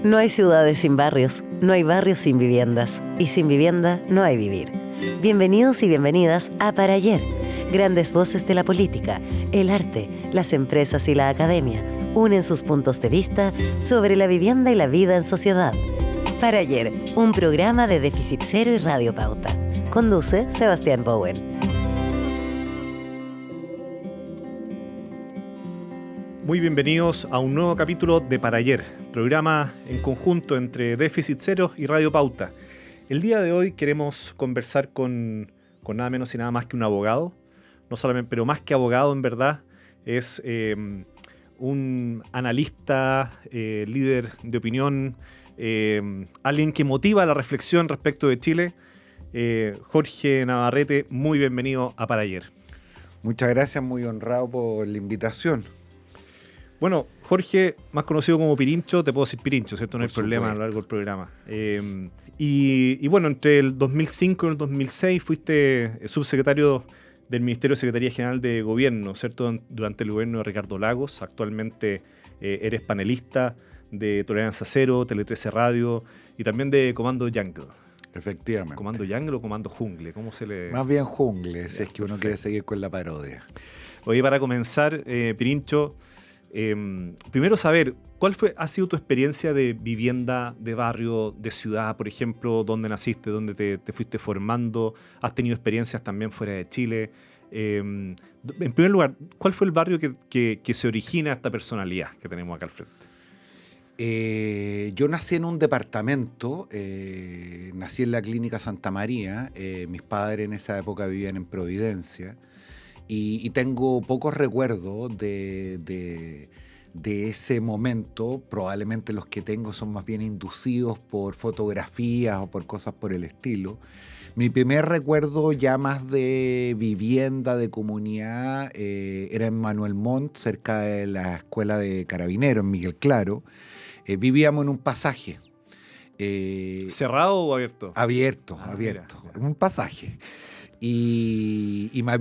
No hay ciudades sin barrios, no hay barrios sin viviendas, y sin vivienda no hay vivir. Bienvenidos y bienvenidas a Para Ayer. Grandes voces de la política, el arte, las empresas y la academia unen sus puntos de vista sobre la vivienda y la vida en sociedad. Para Ayer, un programa de Déficit Cero y Radio Pauta. Conduce Sebastián Bowen. Muy bienvenidos a un nuevo capítulo de Para Ayer, programa en conjunto entre Déficit Cero y Radio Pauta. El día de hoy queremos conversar con nada menos y nada más que un abogado, no solamente, pero más que abogado en verdad, es un analista, líder de opinión, alguien que motiva la reflexión respecto de Chile. Jorge Navarrete, muy bienvenido a Para Ayer. Muchas gracias, muy honrado por la invitación. Bueno, Jorge, más conocido como Pirincho, te puedo decir Pirincho, ¿cierto? No hay problema a lo largo del programa. Y bueno, entre el 2005 y el 2006 fuiste subsecretario del Ministerio de Secretaría General de Gobierno, ¿cierto? Durante el gobierno de Ricardo Lagos. Actualmente eres panelista de Tolerancia Cero, Tele 13 Radio y también de Comando Jungle. Efectivamente. ¿Comando Jungle o Comando Jungle? ¿Cómo se le...? Más bien Jungle, si es que uno quiere seguir con la parodia. Oye, para comenzar, Pirincho, primero saber, ¿cuál ha sido tu experiencia de vivienda, de barrio, de ciudad, por ejemplo? ¿Dónde naciste? ¿Dónde te fuiste formando? ¿Has tenido experiencias también fuera de Chile? En primer lugar, ¿cuál fue el barrio que se origina esta personalidad que tenemos acá al frente? Yo nací en un departamento, nací en la Clínica Santa María. Mis padres en esa época vivían en Providencia. Y tengo pocos recuerdos de ese momento. Probablemente los que tengo son más bien inducidos por fotografías o por cosas por el estilo. Mi primer recuerdo ya más de vivienda, de comunidad, era en Manuel Montt, cerca de la escuela de Carabineros, en Miguel Claro. Vivíamos en un pasaje. ¿Cerrado o abierto? Abierto. Mira. Un pasaje. Y me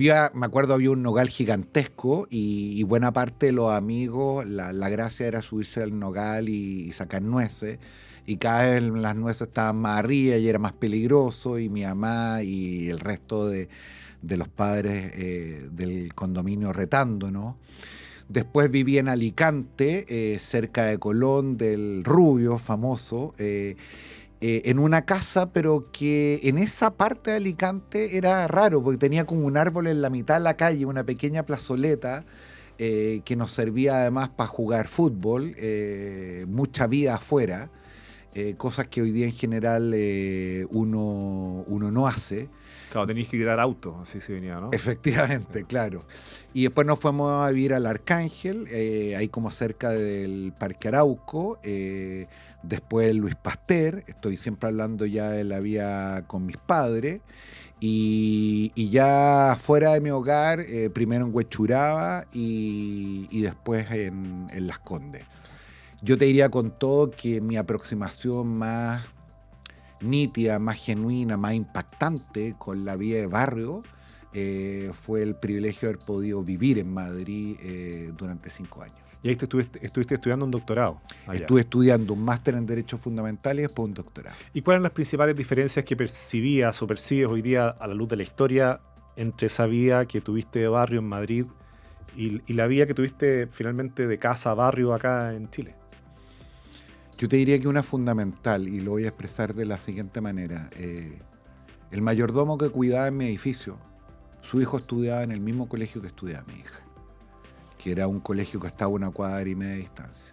acuerdo había un nogal gigantesco y buena parte de los amigos, la gracia era subirse al nogal y sacar nueces, y cada vez las nueces estaban más arriba y era más peligroso, y mi mamá y el resto de los padres del condominio retándonos. Después viví en Alicante, cerca de Colón, del Rubio famoso, en una casa, pero que en esa parte de Alicante era raro, porque tenía como un árbol en la mitad de la calle, una pequeña plazoleta que nos servía además para jugar fútbol, mucha vida afuera, cosas que hoy día en general uno no hace. Claro, tenías que gritar auto, así se venía, ¿no? Efectivamente, claro. Y después nos fuimos a vivir al Arcángel, ahí como cerca del Parque Arauco, después Luis Pasteur. Estoy siempre hablando ya de la vida con mis padres, y ya fuera de mi hogar, primero en Huechuraba y después en Las Condes. Yo te diría con todo que mi aproximación más nítida, más genuina, más impactante con la vida de barrio fue el privilegio de haber podido vivir en Madrid durante 5 años. Y ahí estuviste estudiando un doctorado. Allá. Estuve estudiando un máster en Derechos Fundamentales y después un doctorado. ¿Y cuáles eran las principales diferencias que percibías o percibes hoy día a la luz de la historia entre esa vida que tuviste de barrio en Madrid y la vida que tuviste finalmente de casa a barrio acá en Chile? Yo te diría que una fundamental, y lo voy a expresar de la siguiente manera. El mayordomo que cuidaba en mi edificio, su hijo estudiaba en el mismo colegio que estudiaba mi hija, que era un colegio que estaba a 1,5 cuadras de distancia.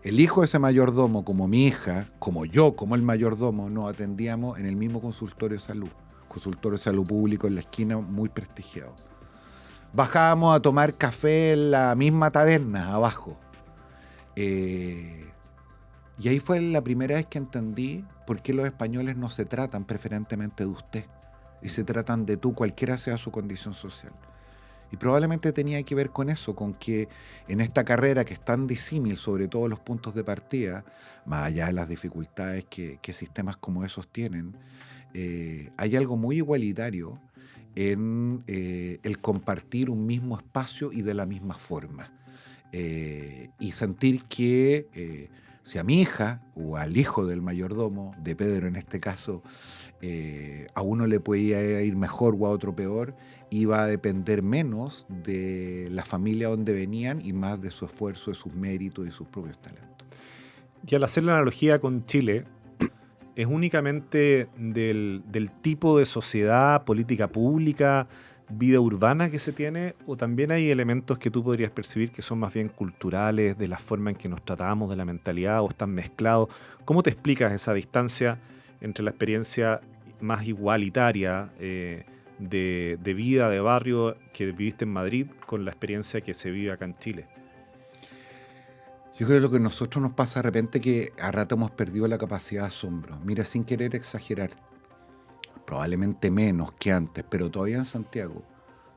El hijo de ese mayordomo, como mi hija, como yo, como el mayordomo, nos atendíamos en el mismo consultorio de salud público en la esquina, muy prestigiado. Bajábamos a tomar café en la misma taberna, abajo. Y ahí fue la primera vez que entendí por qué los españoles no se tratan preferentemente de usted y se tratan de tú, cualquiera sea su condición social. Y probablemente tenía que ver con eso, con que en esta carrera que es tan disímil sobre todos los puntos de partida, más allá de las dificultades que sistemas como esos tienen, hay algo muy igualitario en el compartir un mismo espacio y de la misma forma. y sentir que si a mi hija o al hijo del mayordomo, de Pedro en este caso, a uno le podía ir mejor o a otro peor, iba a depender menos de la familia donde venían y más de su esfuerzo, de sus méritos y sus propios talentos. Y al hacer la analogía con Chile, ¿es únicamente del tipo de sociedad, política pública, vida urbana que se tiene, o también hay elementos que tú podrías percibir que son más bien culturales, de la forma en que nos tratamos, de la mentalidad, o están mezclados? ¿Cómo te explicas esa distancia entre la experiencia más igualitaria de vida, de barrio que viviste en Madrid con la experiencia que se vive acá en Chile? Yo creo que lo que a nosotros nos pasa de repente es que a rato hemos perdido la capacidad de asombro. Mira, sin querer exagerar, probablemente menos que antes, pero todavía en Santiago,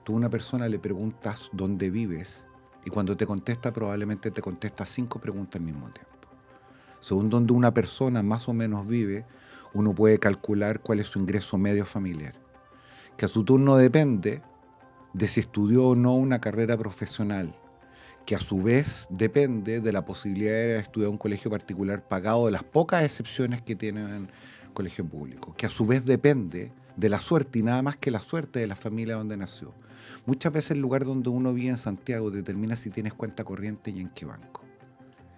tú a una persona le preguntas dónde vives y cuando te contesta probablemente te contesta 5 preguntas al mismo tiempo. Según donde una persona más o menos vive, uno puede calcular cuál es su ingreso medio familiar, que a su turno depende de si estudió o no una carrera profesional, que a su vez depende de la posibilidad de estudiar en un colegio particular pagado, de las pocas excepciones que tienen colegio público, que a su vez depende de la suerte y nada más que la suerte de la familia donde nació. Muchas veces el lugar donde uno vive en Santiago determina si tienes cuenta corriente y en qué banco.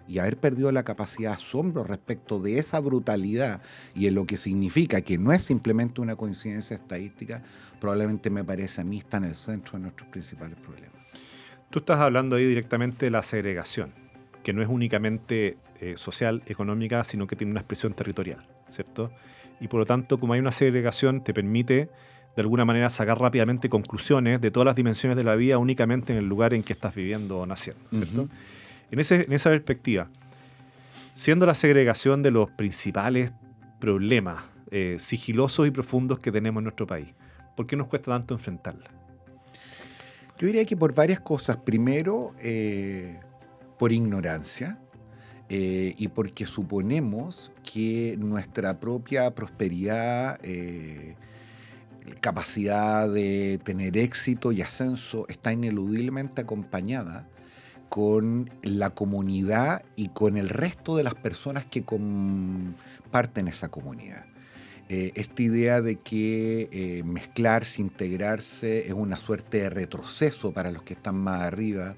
Y haber perdido la capacidad de asombro respecto de esa brutalidad y en lo que significa que no es simplemente una coincidencia estadística, probablemente me parece a mí está en el centro de nuestros principales problemas. Tú estás hablando ahí directamente de la segregación, que no es únicamente social, económica, sino que tiene una expresión territorial, ¿cierto? Y por lo tanto, como hay una segregación, te permite de alguna manera sacar rápidamente conclusiones de todas las dimensiones de la vida únicamente en el lugar en que estás viviendo o naciendo, ¿cierto? Uh-huh. En esa perspectiva, siendo la segregación de los principales problemas sigilosos y profundos que tenemos en nuestro país, ¿por qué nos cuesta tanto enfrentarla? Yo diría que por varias cosas. Primero, por ignorancia y porque suponemos que nuestra propia prosperidad, capacidad de tener éxito y ascenso está ineludiblemente acompañada con la comunidad y con el resto de las personas que comparten esa comunidad. Esta idea de que mezclarse, integrarse es una suerte de retroceso para los que están más arriba,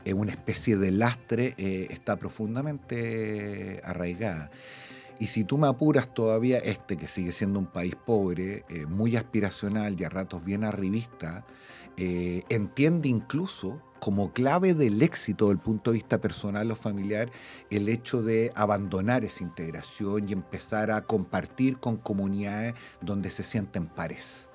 es una especie de lastre, está profundamente arraigada. Y si tú me apuras todavía que sigue siendo un país pobre, muy aspiracional y a ratos bien arribista, entiende incluso como clave del éxito desde el punto de vista personal o familiar el hecho de abandonar esa integración y empezar a compartir con comunidades donde se sienten pares.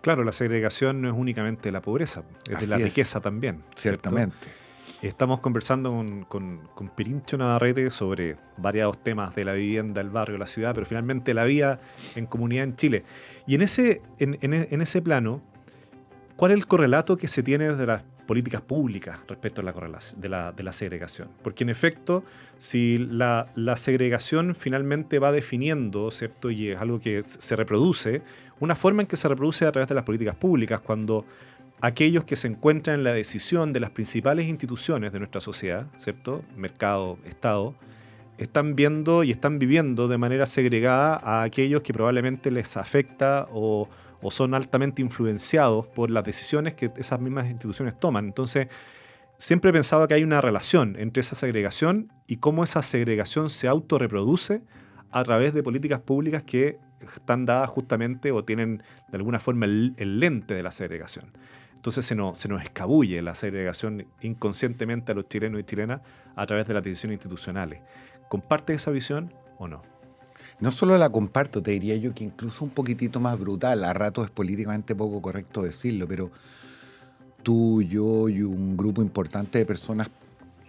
Claro, la segregación no es únicamente la pobreza, es de la riqueza también. Ciertamente. ¿Cierto? Estamos conversando con Pirincho Navarrete sobre varios temas de la vivienda, el barrio, la ciudad, pero finalmente la vida en comunidad en Chile. Y en ese plano, ¿cuál es el correlato que se tiene desde las políticas públicas respecto a de la segregación? Porque en efecto, si la segregación finalmente va definiendo, ¿cierto? Y es algo que se reproduce, una forma en que se reproduce a través de las políticas públicas, cuando aquellos que se encuentran en la decisión de las principales instituciones de nuestra sociedad, ¿cierto? Mercado, Estado, están viendo y están viviendo de manera segregada a aquellos que probablemente les afecta o son altamente influenciados por las decisiones que esas mismas instituciones toman. Entonces, siempre he pensado que hay una relación entre esa segregación y cómo esa segregación se autorreproduce a través de políticas públicas que están dadas justamente o tienen de alguna forma el lente de la segregación. Entonces se nos escabulle la segregación inconscientemente a los chilenos y chilenas a través de las decisiones institucionales. ¿Compartes esa visión o no? No solo la comparto, te diría yo que incluso un poquitito más brutal. A ratos es políticamente poco correcto decirlo, pero tú, yo y un grupo importante de personas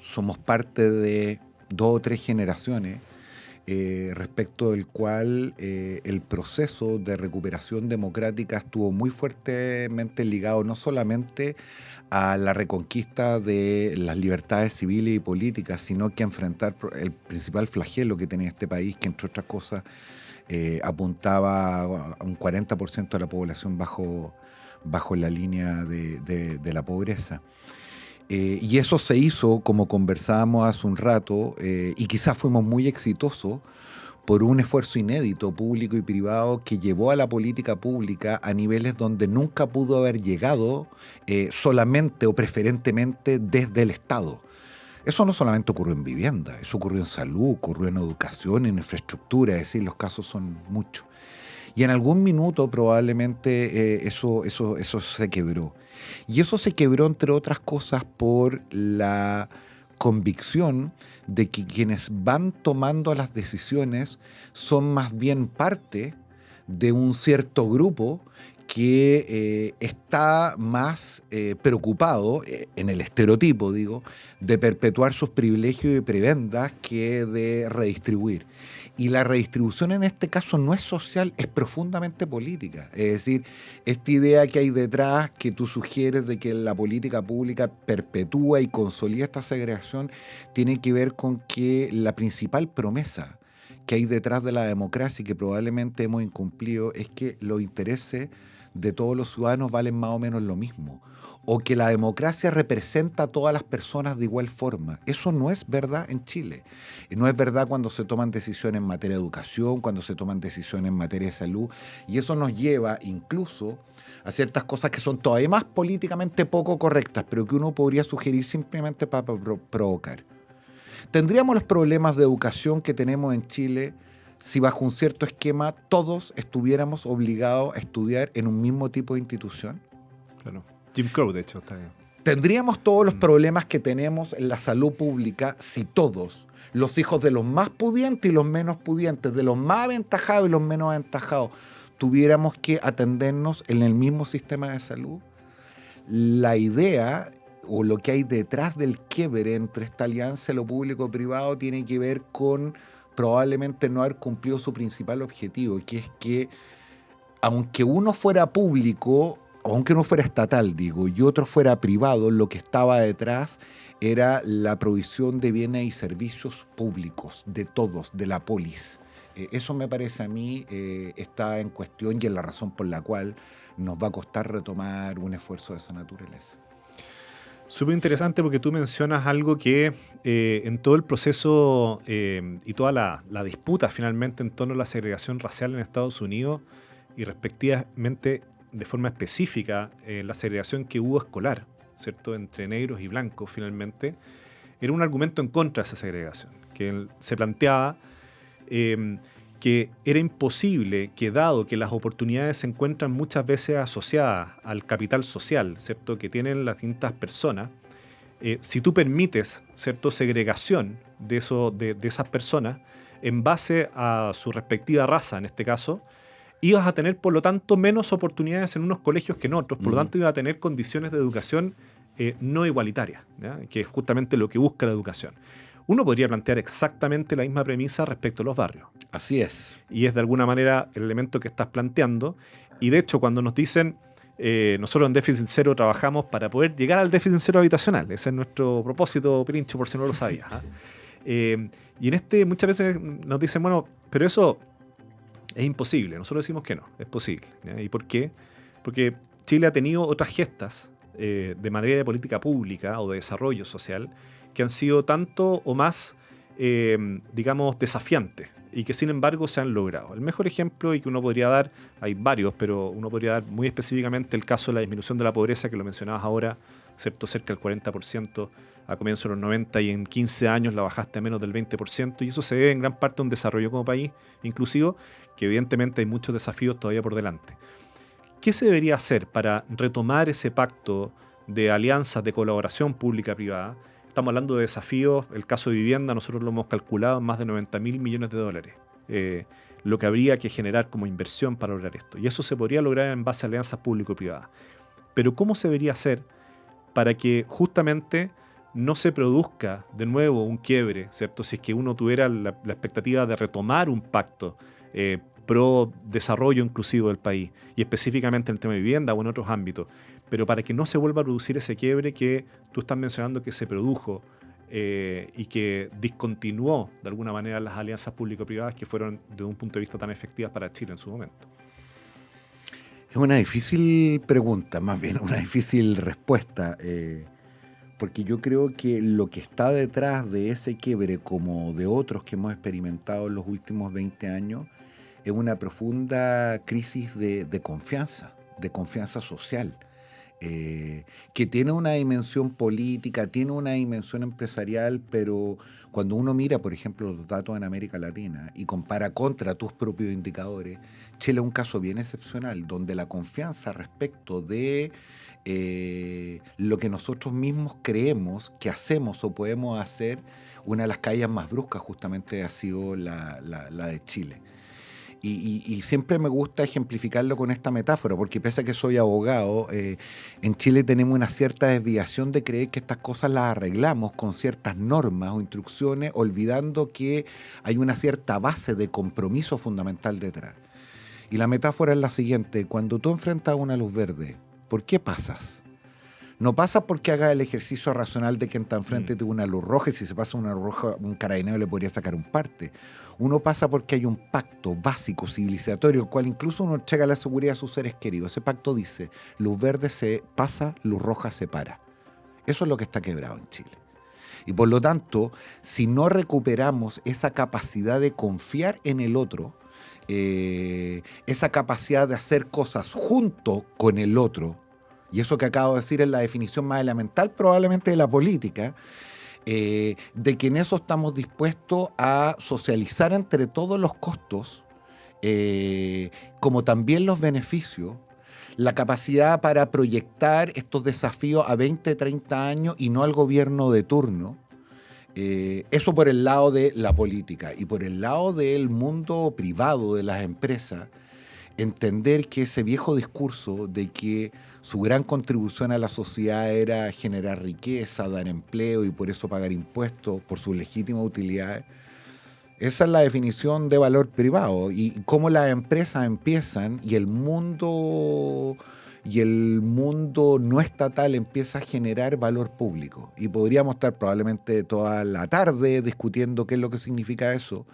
somos parte de 2 o 3 generaciones respecto del cual el proceso de recuperación democrática estuvo muy fuertemente ligado no solamente a la reconquista de las libertades civiles y políticas, sino que a enfrentar el principal flagelo que tenía este país, que entre otras cosas apuntaba a un 40% de la población bajo la línea de la pobreza. Y eso se hizo, como conversábamos hace un rato, y quizás fuimos muy exitosos por un esfuerzo inédito, público y privado, que llevó a la política pública a niveles donde nunca pudo haber llegado solamente o preferentemente desde el Estado. Eso no solamente ocurrió en vivienda, eso ocurrió en salud, ocurrió en educación, en infraestructura, es decir, los casos son muchos. Y en algún minuto probablemente eso se quebró. Y eso se quebró, entre otras cosas, por la convicción de que quienes van tomando las decisiones son más bien parte de un cierto grupo que está más preocupado, en el estereotipo, digo, de perpetuar sus privilegios y prebendas que de redistribuir. Y la redistribución en este caso no es social, es profundamente política. Es decir, esta idea que hay detrás, que tú sugieres de que la política pública perpetúa y consolida esta segregación, tiene que ver con que la principal promesa que hay detrás de la democracia y que probablemente hemos incumplido es que los intereses de todos los ciudadanos valen más o menos lo mismo, o que la democracia representa a todas las personas de igual forma. Eso no es verdad en Chile. No es verdad cuando se toman decisiones en materia de educación, cuando se toman decisiones en materia de salud, y eso nos lleva incluso a ciertas cosas que son todavía más políticamente poco correctas, pero que uno podría sugerir simplemente para provocar. Tendríamos los problemas de educación que tenemos en Chile si bajo un cierto esquema todos estuviéramos obligados a estudiar en un mismo tipo de institución. Claro. Jim Crow, de hecho, está bien. Tendríamos todos los problemas que tenemos en la salud pública si todos, los hijos de los más pudientes y los menos pudientes, de los más aventajados y los menos aventajados, tuviéramos que atendernos en el mismo sistema de salud. La idea o lo que hay detrás del quiebre entre esta alianza de lo público-privado tiene que ver con probablemente no haber cumplido su principal objetivo, que es que aunque uno fuera público, aunque uno fuera estatal, digo, y otro fuera privado, lo que estaba detrás era la provisión de bienes y servicios públicos, de todos, de la polis. Eso me parece a mí está en cuestión y es la razón por la cual nos va a costar retomar un esfuerzo de esa naturaleza. Súper interesante porque tú mencionas algo que en todo el proceso y toda la disputa finalmente en torno a la segregación racial en Estados Unidos y respectivamente de forma específica la segregación que hubo escolar, ¿cierto?, entre negros y blancos finalmente, era un argumento en contra de esa segregación, que se planteaba que era imposible que, dado que las oportunidades se encuentran muchas veces asociadas al capital social, ¿cierto?, que tienen las distintas personas, si tú permites, ¿cierto?, segregación de esas personas en base a su respectiva raza, en este caso, ibas a tener, por lo tanto, menos oportunidades en unos colegios que en otros, por lo tanto, ibas a tener condiciones de educación no igualitarias, ¿ya?, que es justamente lo que busca la educación. Uno podría plantear exactamente la misma premisa respecto a los barrios. Así es. Y es de alguna manera el elemento que estás planteando. Y de hecho, cuando nos dicen, nosotros en Déficit Cero trabajamos para poder llegar al déficit cero habitacional. Ese es nuestro propósito, Pirincho, por si no lo sabías. Y en muchas veces nos dicen, bueno, pero eso es imposible. Nosotros decimos que no, es posible. ¿Ya? ¿Y por qué? Porque Chile ha tenido otras gestas de manera de política pública o de desarrollo social que han sido tanto o más, digamos, desafiantes y que sin embargo se han logrado. El mejor ejemplo y que uno podría dar, hay varios, pero uno podría dar muy específicamente el caso de la disminución de la pobreza, que lo mencionabas ahora, ¿cierto?, cerca del 40% a comienzos de los 90 y en 15 años la bajaste a menos del 20%, y eso se debe en gran parte a un desarrollo como país inclusivo, que evidentemente hay muchos desafíos todavía por delante. ¿Qué se debería hacer para retomar ese pacto de alianzas de colaboración pública-privada? Estamos hablando de desafíos, el caso de vivienda nosotros lo hemos calculado en más de 90.000 millones de dólares, lo que habría que generar como inversión para lograr esto. Y eso se podría lograr en base a alianzas público-privadas. Pero ¿cómo se debería hacer para que justamente no se produzca de nuevo un quiebre, ¿cierto? Si es que uno tuviera la expectativa de retomar un pacto pro desarrollo inclusivo del país, y específicamente en el tema de vivienda o en otros ámbitos, pero para que no se vuelva a producir ese quiebre que tú estás mencionando que se produjo y que discontinuó de alguna manera las alianzas público-privadas que fueron desde un punto de vista tan efectivas para Chile en su momento. Es una difícil pregunta, más bien una difícil respuesta, porque yo creo que lo que está detrás de ese quiebre, como de otros que hemos experimentado en los últimos 20 años, es una profunda crisis de confianza social, que tiene una dimensión política, tiene una dimensión empresarial, pero cuando uno mira, por ejemplo, los datos en América Latina y compara contra tus propios indicadores, Chile es un caso bien excepcional, donde la confianza respecto de lo que nosotros mismos creemos que hacemos o podemos hacer, una de las caídas más bruscas justamente ha sido la de Chile. Y siempre me gusta ejemplificarlo con esta metáfora, porque pese a que soy abogado, en Chile tenemos una cierta desviación de creer que estas cosas las arreglamos con ciertas normas o instrucciones, olvidando que hay una cierta base de compromiso fundamental detrás. Y la metáfora es la siguiente: cuando tú enfrentas una luz verde, ¿por qué pasas? No pasa porque hagas el ejercicio racional de que está enfrente de una luz roja, y si se pasa una luz roja, un carabinero le podría sacar un parte. Uno pasa porque hay un pacto básico, civilizatorio, el cual incluso uno entrega la seguridad a sus seres queridos. Ese pacto dice: luz verde se pasa, luz roja se para. Eso es lo que está quebrado en Chile. Y por lo tanto, si no recuperamos esa capacidad de confiar en el otro, esa capacidad de hacer cosas junto con el otro, y eso que acabo de decir es la definición más elemental probablemente de la política, de que en eso estamos dispuestos a socializar entre todos los costos, como también los beneficios, la capacidad para proyectar estos desafíos a 20, 30 años y no al gobierno de turno. Eso por el lado de la política. Y por el lado del mundo privado, de las empresas, entender que ese viejo discurso de que su gran contribución a la sociedad era generar riqueza, dar empleo y por eso pagar impuestos por sus legítimas utilidades, esa es la definición de valor privado. Y cómo las empresas empiezan y el mundo no estatal empieza a generar valor público. Y podríamos estar probablemente toda la tarde discutiendo qué es lo que significa eso,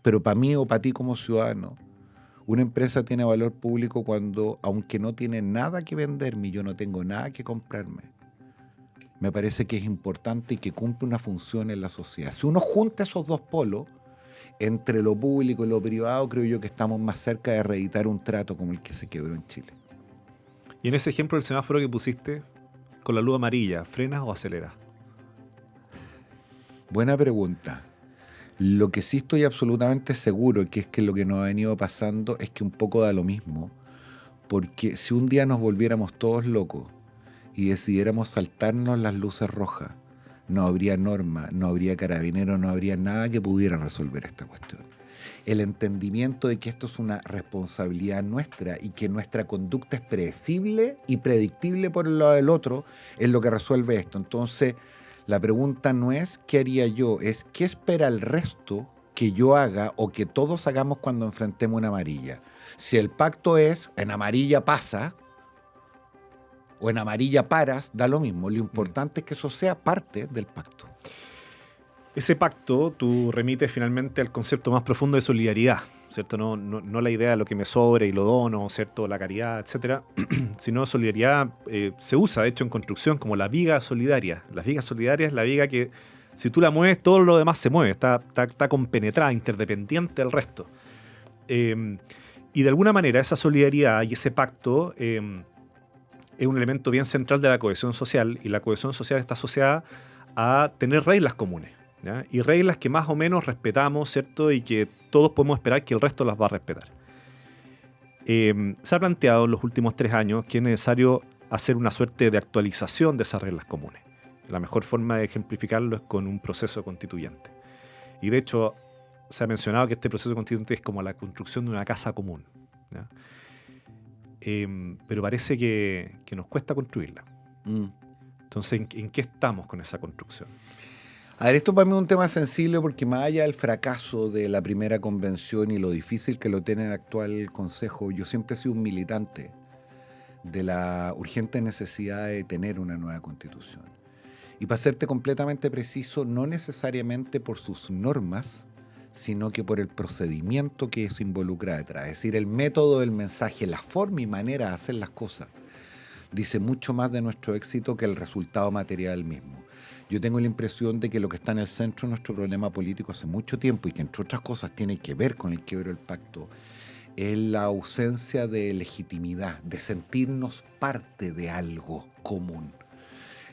pero para mí o para ti como ciudadano, una empresa tiene valor público cuando, aunque no tiene nada que venderme, yo no tengo nada que comprarme. Me parece que es importante y que cumple una función en la sociedad. Si uno junta esos dos polos, entre lo público y lo privado, creo yo que estamos más cerca de reeditar un trato como el que se quebró en Chile. Y en ese ejemplo del semáforo que pusiste, con la luz amarilla, ¿frenas o aceleras? Buena pregunta. Lo que sí estoy absolutamente seguro, que es que lo que nos ha venido pasando es que un poco da lo mismo, porque si un día nos volviéramos todos locos y decidiéramos saltarnos las luces rojas, no habría norma, no habría carabinero, no habría nada que pudiera resolver esta cuestión. El entendimiento de que esto es una responsabilidad nuestra y que nuestra conducta es predecible y predictible por el lado del otro es lo que resuelve esto. Entonces, la pregunta no es ¿qué haría yo? Es ¿qué espera el resto que yo haga o que todos hagamos cuando enfrentemos una amarilla? Si el pacto es en amarilla pasa o en amarilla paras, da lo mismo. Lo importante es que eso sea parte del pacto. Ese pacto tú remites finalmente al concepto más profundo de solidaridad, ¿cierto? No la idea de lo que me sobre y lo dono, ¿cierto? La caridad, etcétera, sino solidaridad se usa, de hecho, en construcción como la viga solidaria. La viga solidaria es la viga que, si tú la mueves, todo lo demás se mueve, está compenetrada, interdependiente del resto. Y de alguna manera esa solidaridad y ese pacto es un elemento bien central de la cohesión social, y la cohesión social está asociada a tener reglas comunes, ¿ya? Y reglas que más o menos respetamos, ¿cierto? Y que todos podemos esperar que el resto las va a respetar. Se ha planteado en los últimos 3 años que es necesario hacer una suerte de actualización de esas reglas comunes. La mejor forma de ejemplificarlo es con un proceso constituyente. Y de hecho, se ha mencionado que este proceso constituyente es como la construcción de una casa común, ¿ya? Pero parece que nos cuesta construirla. Entonces, ¿en qué estamos con esa construcción? A ver, esto para mí es un tema sensible porque más allá del fracaso de la primera convención y lo difícil que lo tiene el actual Consejo, yo siempre he sido un militante de la urgente necesidad de tener una nueva Constitución. Y para serte completamente preciso, no necesariamente por sus normas, sino que por el procedimiento que eso involucra detrás. Es decir, el método del mensaje, la forma y manera de hacer las cosas. dice mucho más de nuestro éxito que el resultado material mismo. Yo tengo la impresión de que lo que está en el centro de nuestro problema político hace mucho tiempo y que entre otras cosas tiene que ver con el quiebro del pacto, es la ausencia de legitimidad, de sentirnos parte de algo común.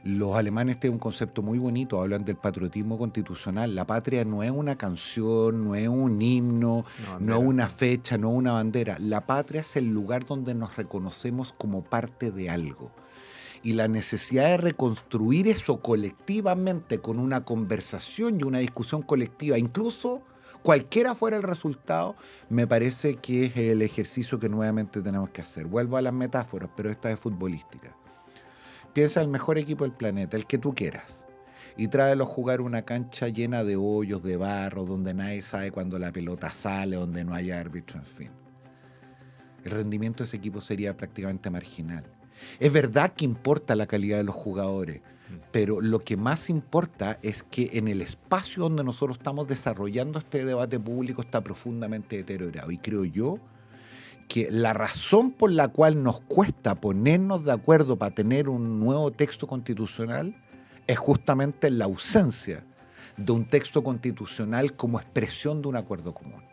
Los alemanes tienen un concepto muy bonito, hablan del patriotismo constitucional. La patria no es una canción, no es un himno, no es una fecha, no es una bandera. La patria es el lugar donde nos reconocemos como parte de algo. Y la necesidad de reconstruir eso colectivamente con una conversación y una discusión colectiva, incluso cualquiera fuera el resultado, me parece que es el ejercicio que nuevamente tenemos que hacer. Vuelvo a las metáforas, pero esta es futbolística. Piensa el mejor equipo del planeta, el que tú quieras, y tráelo a jugar una cancha llena de hoyos, de barro, donde nadie sabe cuándo la pelota sale, donde no hay árbitro, en fin. El rendimiento de ese equipo sería prácticamente marginal. Es verdad que importa la calidad de los jugadores, pero lo que más importa es que en el espacio donde nosotros estamos desarrollando este debate público está profundamente deteriorado. Y creo yo que la razón por la cual nos cuesta ponernos de acuerdo para tener un nuevo texto constitucional es justamente la ausencia de un texto constitucional como expresión de un acuerdo común.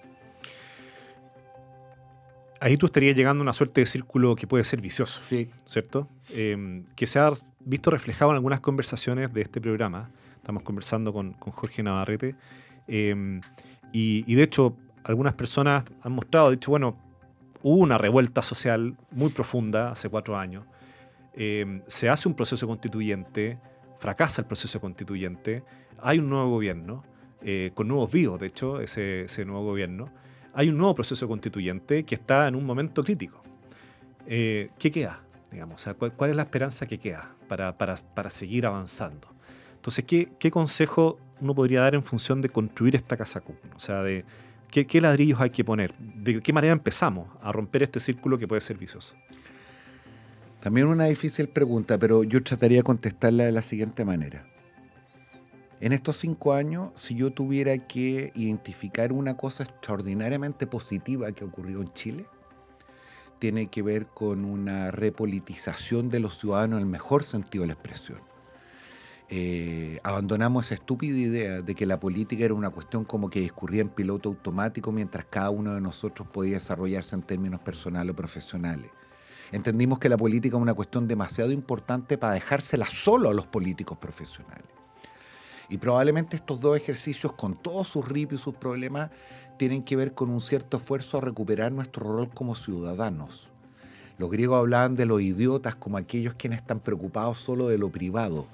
Ahí tú estarías llegando a una suerte de círculo que puede ser vicioso, sí, ¿cierto? Que se ha visto reflejado en algunas conversaciones de este programa. Estamos conversando con Jorge Navarrete. Y de hecho, algunas personas han mostrado, dicho, bueno, hubo una revuelta social muy profunda hace 4 años. Se hace un proceso constituyente, fracasa el proceso constituyente, hay un nuevo gobierno, con nuevos vivos, de hecho, ese nuevo gobierno. Hay un nuevo proceso constituyente que está en un momento crítico. ¿Qué queda? Digamos, o sea, ¿cuál es la esperanza que queda para seguir avanzando? Entonces, ¿qué consejo uno podría dar en función de construir esta casa común? O sea, de ¿qué ladrillos hay que poner? ¿De qué manera empezamos a romper este círculo que puede ser vicioso? También una difícil pregunta, pero yo trataría de contestarla de la siguiente manera. En estos 5 años, si yo tuviera que identificar una cosa extraordinariamente positiva que ocurrió en Chile, tiene que ver con una repolitización de los ciudadanos en el mejor sentido de la expresión. Abandonamos esa estúpida idea de que la política era una cuestión como que discurría en piloto automático mientras cada uno de nosotros podía desarrollarse en términos personales o profesionales. Entendimos que la política es una cuestión demasiado importante para dejársela solo a los políticos profesionales. Y probablemente estos 2 ejercicios, con todos sus ripios y sus problemas, tienen que ver con un cierto esfuerzo a recuperar nuestro rol como ciudadanos. Los griegos hablaban de los idiotas como aquellos quienes están preocupados solo de lo privado.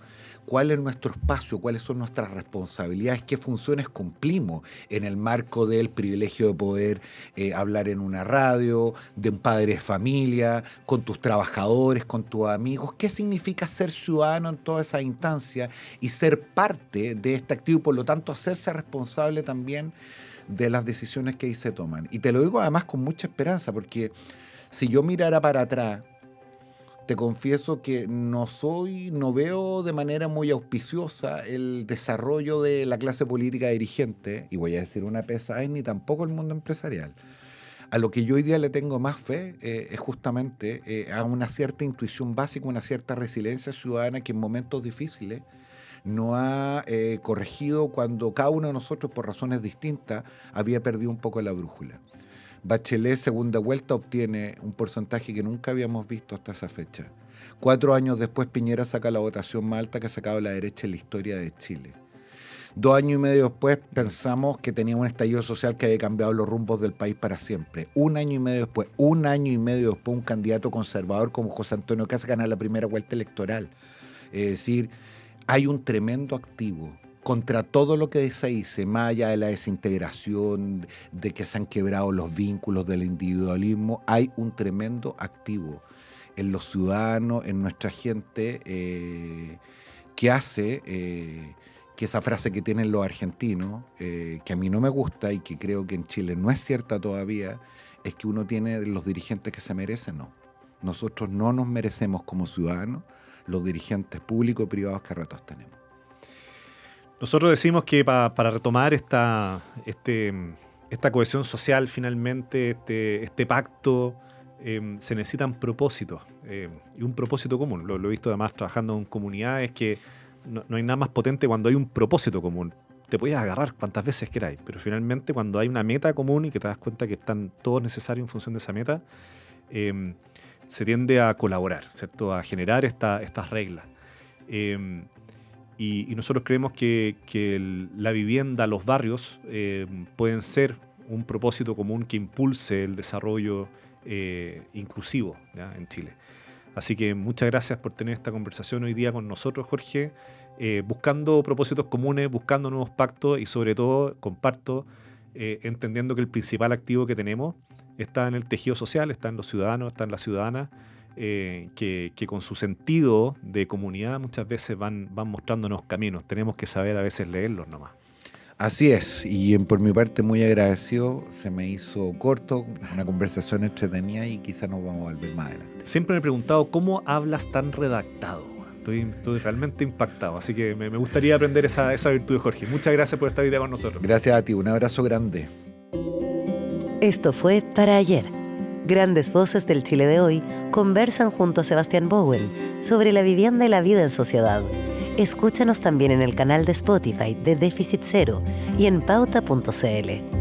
¿Cuál es nuestro espacio? ¿Cuáles son nuestras responsabilidades? ¿Qué funciones cumplimos en el marco del privilegio de poder hablar en una radio, de un padre de familia, con tus trabajadores, con tus amigos? ¿Qué significa ser ciudadano en toda esa instancia y ser parte de este activo y por lo tanto hacerse responsable también de las decisiones que ahí se toman? Y te lo digo además con mucha esperanza, porque si yo mirara para atrás, te confieso que no veo de manera muy auspiciosa el desarrollo de la clase política dirigente, y voy a decir una pesadez, ni tampoco el mundo empresarial. A lo que yo hoy día le tengo más fe es justamente a una cierta intuición básica, una cierta resiliencia ciudadana que en momentos difíciles no ha corregido cuando cada uno de nosotros, por razones distintas, había perdido un poco la brújula. Bachelet, segunda vuelta, obtiene un porcentaje que nunca habíamos visto hasta esa fecha. 4 años después, Piñera saca la votación más alta que ha sacado la derecha en la historia de Chile. 2 años y medio después, pensamos que tenía un estallido social que había cambiado los rumbos del país para siempre. 1 año y medio después, un candidato conservador como José Antonio Kast gana la primera vuelta electoral. Es decir, hay un tremendo activo contra todo lo que se dice, más allá de la desintegración, de que se han quebrado los vínculos del individualismo, hay un tremendo activo en los ciudadanos, en nuestra gente, que hace que esa frase que tienen los argentinos, que a mí no me gusta y que creo que en Chile no es cierta todavía, es que uno tiene los dirigentes que se merecen. No. Nosotros no nos merecemos como ciudadanos los dirigentes públicos y privados que a ratos tenemos. Nosotros decimos que para retomar esta cohesión social finalmente, este pacto se necesitan propósitos y un propósito común. Lo he visto además trabajando en comunidades que no hay nada más potente cuando hay un propósito común. Te puedes agarrar cuantas veces queráis, pero finalmente cuando hay una meta común y que te das cuenta que están todos necesarios en función de esa meta, se tiende a colaborar, ¿cierto? A generar estas reglas. Y nosotros creemos que la vivienda, los barrios, pueden ser un propósito común que impulse el desarrollo inclusivo, ¿ya? En Chile. Así que muchas gracias por tener esta conversación hoy día con nosotros, Jorge, buscando propósitos comunes, buscando nuevos pactos y sobre todo, comparto, entendiendo que el principal activo que tenemos está en el tejido social, está en los ciudadanos, está en las ciudadanas, que con su sentido de comunidad muchas veces van mostrándonos caminos. Tenemos que saber a veces leerlos nomás. Así es, y por mi parte muy agradecido, se me hizo corto, una conversación entretenida y quizás nos vamos a volver más adelante. Siempre me he preguntado cómo hablas tan redactado. Estoy realmente impactado, así que me gustaría aprender esa virtud de Jorge. Muchas gracias por estar hoy día con nosotros. Gracias a ti, un abrazo grande. Esto fue Para Ayer. Grandes voces del Chile de hoy conversan junto a Sebastián Bowen sobre la vivienda y la vida en sociedad. Escúchanos también en el canal de Spotify de Déficit Cero y en pauta.cl.